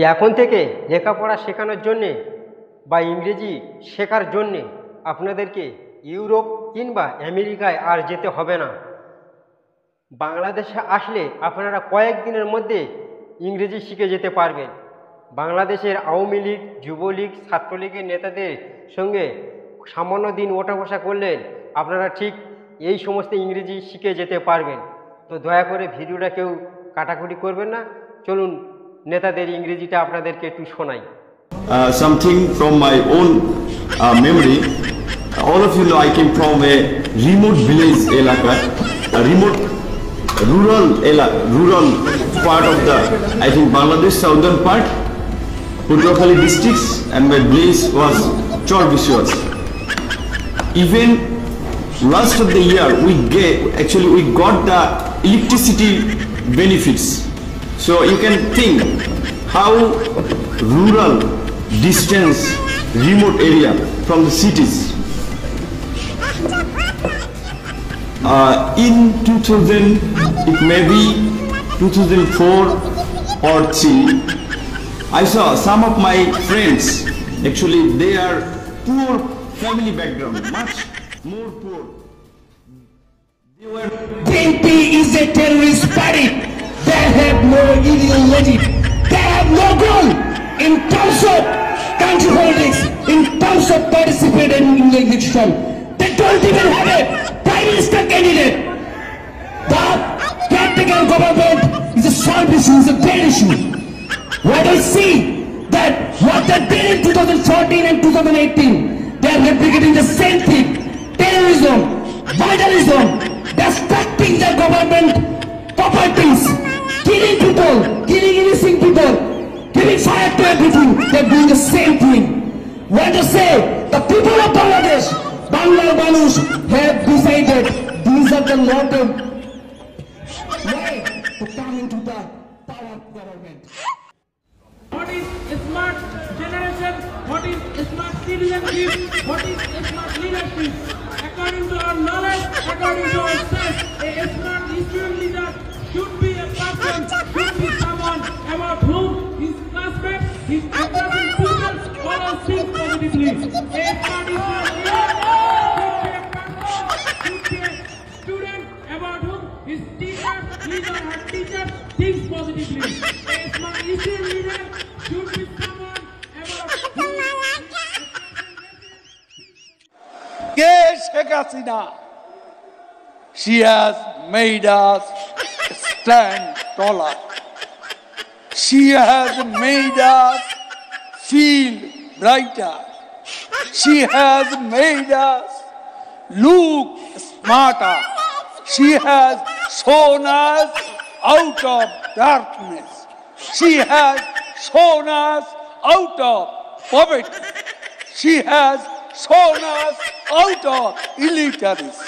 এখন থেকে লেখাপড়া শেখানোর জন্যে বা ইংরেজি শেখার জন্যে আপনাদেরকে ইউরোপ কিংবা আমেরিকায় আর যেতে হবে না। বাংলাদেশে আসলে আপনারা কয়েকদিনের মধ্যে ইংরেজি শিখে যেতে পারবেন। বাংলাদেশের আওয়ামী লীগ, যুবলীগ, ছাত্রলীগের নেতাদের সঙ্গে সামান্য দিন ওঠা বসা করলেন আপনারা ঠিক এই সমস্ত ইংরেজি শিখে যেতে পারবেন। তো দয়া করে ভিডিওটা কেউ কাটাকুটি করবেন না। চলুন নেতাদের ইংরেজিটা আপনাদেরকে একটু শোনাই। Something from my own memory. All of you know I came from a remote village elaka, a remote rural part of the, I think, Bangladesh southern part, Purtuakhali districts, and my village was Chorbishwas. Even last of the year we got the electricity benefits. So you can think how rural, distance, remote area from the cities. In 2000, it may be 2004 or 3, I saw some of my friends, actually they are poor family background, much more poor. They were BNP is a terrorist party. They have no ideology. They have no goal in terms of country holdings, in terms of participating in the election. They don't even have a prime minister candidate. The caretaker government is a solved issue, is a dead issue. What I see that what they did in 2014 and 2018, they are replicating the same thing: terrorism, vandalism, destructing the government properties, killing people, killing innocent people, giving fire to everything. They're doing the same thing. What to say? The people of Bangladesh, Bangla Manush, have decided these are the long-term way to come into the power of government. What is smart generation? What is smart citizenship? What is smart leadership? According to our knowledge, according to our sense, a smart student leader should be a person, should be someone about whom his classmates, his adjacent people follow think positively. A smart student leader should be a student about whom his teacher, his or her teacher thinks positively. A smart student leader should be someone about whom Sheikh Hasina, she has made us stand taller. She has made us feel brighter. She has made us look smarter. She has shown us out of darkness. She has shown us out of poverty. She has shown us out of illiteracy.